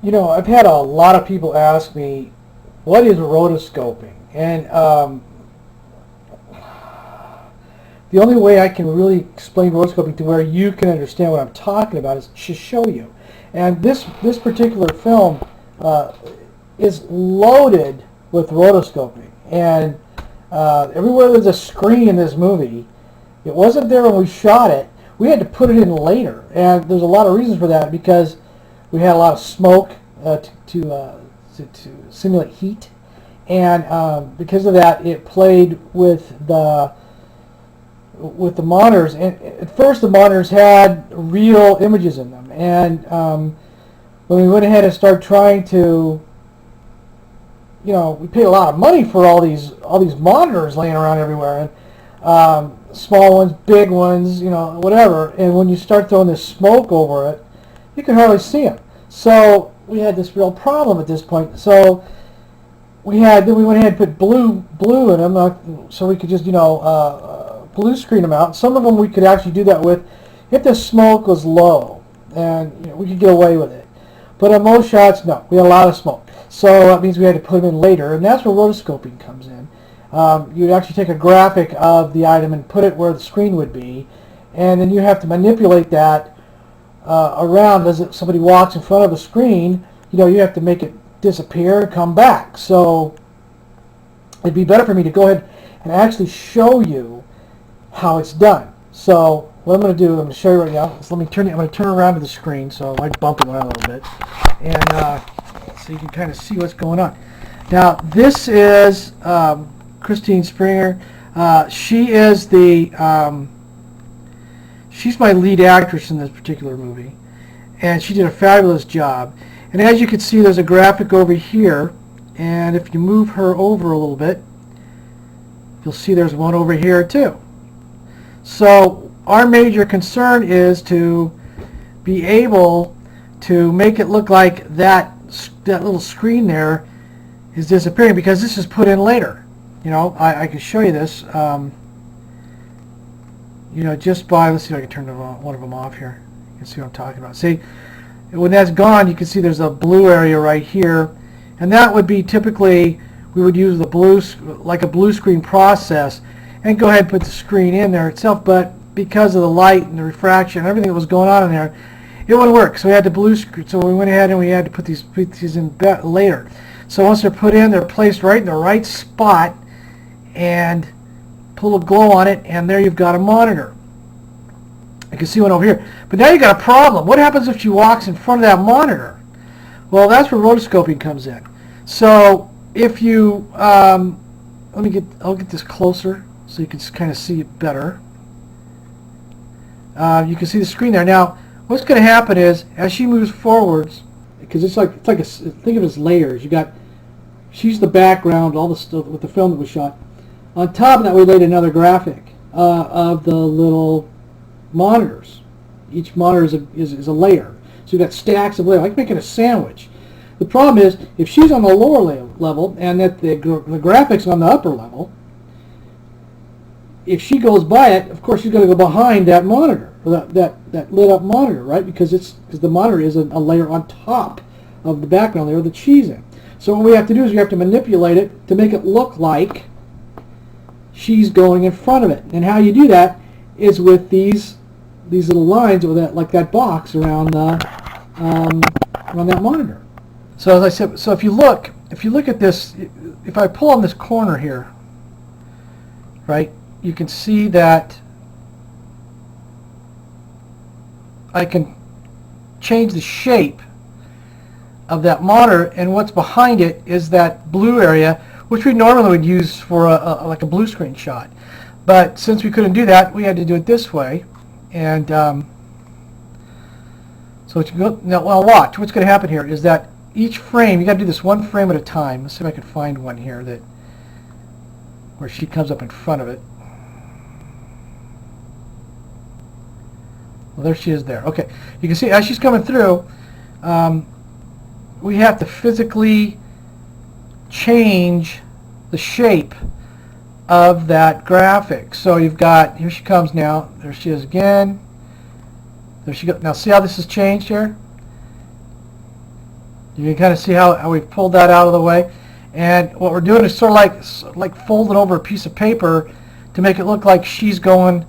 You know, I've had a lot of people ask me, what is rotoscoping? And the only way I can really explain rotoscoping to where you can understand what I'm talking about is to show you. And this particular film is loaded with rotoscoping. And everywhere there's a screen in this movie, it wasn't there when we shot it. We had to put it in later. And there's a lot of reasons for that, because we had a lot of smoke to simulate heat. And because of that, it played with the monitors. And at first the monitors had real images in them. And when we went ahead and started trying to, you know, we paid a lot of money for all these monitors laying around everywhere, and small ones, big ones, you know, whatever. And when you start throwing this smoke over it, you can hardly see them. So we had this real problem at this point. So then we went ahead and put blue in them, so we could just, you know, blue screen them out. Some of them we could actually do that with if the smoke was low, and you know, we could get away with it. But on most shots, no, we had a lot of smoke. So that means we had to put them in later, and that's where rotoscoping comes in. You'd actually take a graphic of the item and put it where the screen would be, and then you have to manipulate that around as somebody walks in front of the screen. You know, you have to make it disappear and come back. So it'd be better for me to go ahead and actually show you how it's done. So what I'm going to do, I'm going to show you right now. So I'm going to turn around to the screen, so I might bump it around a little bit, and so you can kind of see what's going on. Now this is Christine Springer. She is she's my lead actress in this particular movie, and she did a fabulous job. And as you can see, there's a graphic over here, and if you move her over a little bit, you'll see there's one over here too. So our major concern is to be able to make it look like that little screen there is disappearing, because this is put in later. You know, I can show you this. You know, just by, let's see if I can turn one of them off here. You can see what I'm talking about. See, when that's gone, you can see there's a blue area right here, and that would be typically, we would use the blue, like a blue screen process, and go ahead and put the screen in there itself. But because of the light and the refraction and everything that was going on in there, it wouldn't work. So we had to blue screen. So we went ahead and we had to put these in later. So once they're put in, they're placed right in the right spot, and put a little glow on it, and there you've got a monitor. You can see one over here. But now you've got a problem. What happens if she walks in front of that monitor? Well, that's where rotoscoping comes in. So if you, I'll get this closer so you can kind of see it better. You can see the screen there. Now, what's going to happen is, as she moves forwards, because it's like think of it as layers. You got, she's the background, all the stuff with the film that was shot. On top of that, we laid another graphic of the little monitors. Each monitor is a layer. So you've got stacks of layers, like making a sandwich. The problem is, if she's on the lower level and that the graphics on the upper level, if she goes by it, of course she's going to go behind that monitor, or that lit up monitor, right? Because the monitor is a layer on top of the background layer that she's in. So what we have to do is we have to manipulate it to make it look like she's going in front of it. And how you do that is with these little lines, or like that box around that monitor. So as I said, so if you look at this, if I pull on this corner here, right, you can see that I can change the shape of that monitor, and what's behind it is that blue area, which we normally would use for like a blue screen shot. But since we couldn't do that, we had to do it this way. And so now, well, watch. What's going to happen here is that each frame, you got to do this one frame at a time. Let's see if I can find one here where she comes up in front of it. Well, there she is there. Okay, you can see as she's coming through, we have to physically change the shape of that graphic. So you've got, here she comes now, there she is again, there she goes. Now see how this has changed here? You can kind of see how we've pulled that out of the way. And what we're doing is sort of like folding over a piece of paper to make it look like she's going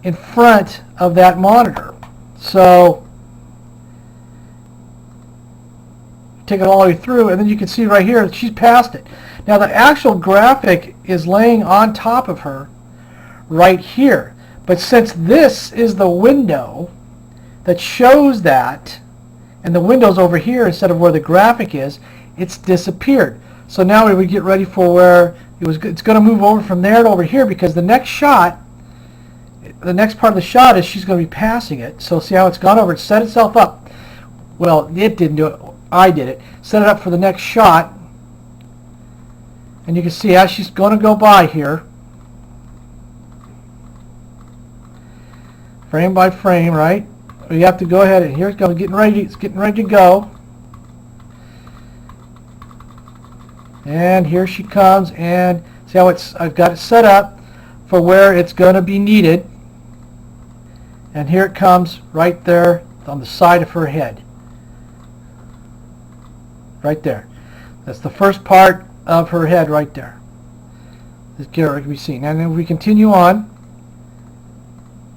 in front of that monitor. So take it all the way through, and then you can see right here that she's past it. Now the actual graphic is laying on top of her right here. But since this is the window that shows that, and the window's over here instead of where the graphic is, it's disappeared. So now we would get ready for where it's going to move over from there to over here, because the next shot, the next part of the shot is she's going to be passing it. So see how it's gone over, it set itself up. Well, it didn't do it, I did it. Set it up for the next shot, and you can see as she's going to go by here, frame by frame, right? You have to go ahead, and here it's going, it's getting ready to go. And here she comes, and see how I've got it set up for where it's going to be needed. And here it comes right there on the side of her head. Right there. That's the first part of her head right there. This can be seen. And then we continue on.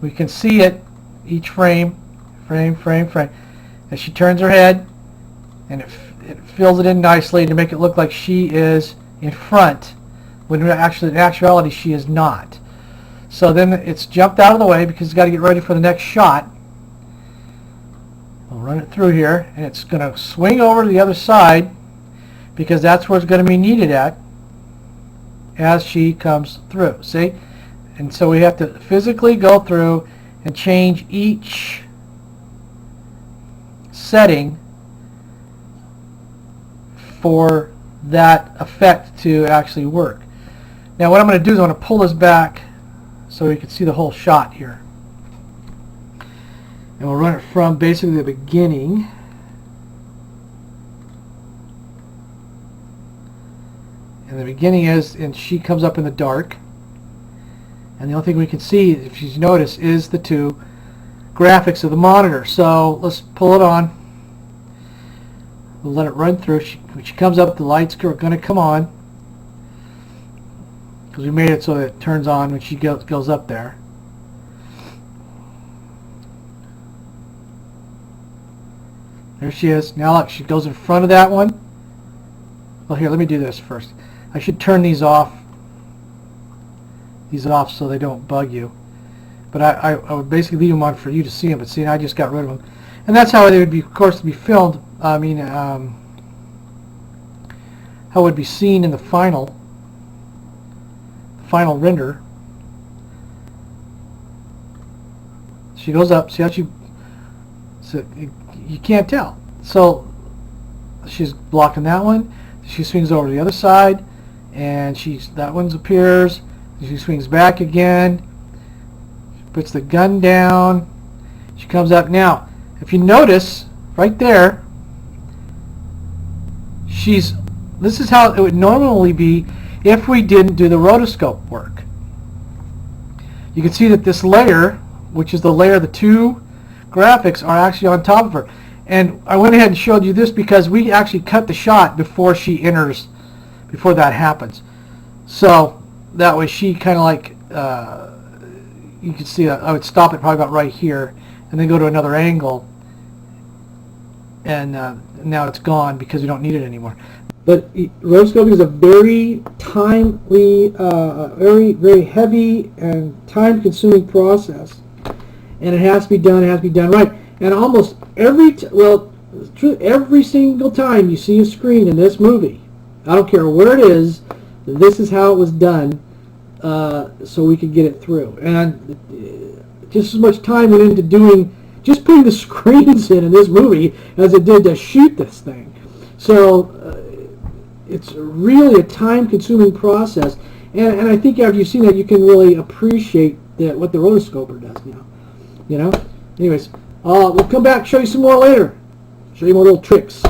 We can see it, each frame, as she turns her head, and it fills it in nicely to make it look like she is in front, when actually in actuality she is not. So then it's jumped out of the way because it's got to get ready for the next shot. I'll run it through here, and it's going to swing over to the other side because that's where it's going to be needed at as she comes through. See? And so we have to physically go through and change each setting for that effect to actually work. Now what I'm going to do is I'm going to pull this back so you can see the whole shot here. And we'll run it from basically the beginning. And the beginning is, and she comes up in the dark. And the only thing we can see, if you notice, is the two graphics of the monitor. So let's pull it on. We'll let it run through. When she comes up, the lights are going to come on, because we made it so that it turns on when she goes up there. There she is. Now look, she goes in front of that one. Well, here, let me do this first. I should turn these off so they don't bug you. But I would basically leave them on for you to see them. But see, I just got rid of them. And that's how they would be, of course, to be filmed. I mean, how it would be seen in the final render. She goes up. See how she? So you can't tell. So she's blocking that one. She swings over to the other side, and that one appears. She swings back again. She puts the gun down. She comes up. Now, if you notice right there, this is how it would normally be if we didn't do the rotoscope work. You can see that this layer, which is the layer the two graphics are actually on top of her. And I went ahead and showed you this because we actually cut the shot before she enters, before that happens. So that way she kind of like, you can see that I would stop it probably about right here and then go to another angle, and now it's gone because we don't need it anymore. But rotoscoping is a very timely, very heavy and time-consuming process, and it has to be done. It has to be done right. And almost every single time you see a screen in this movie, I don't care where it is, this is how it was done, so we could get it through. And just as much time went into just putting the screens in this movie as it did to shoot this thing. So it's really a time-consuming process, and I think after you've seen that, you can really appreciate what the rotoscoper does now. You know. Anyways, we'll come back and show you some more later. Show you more little tricks.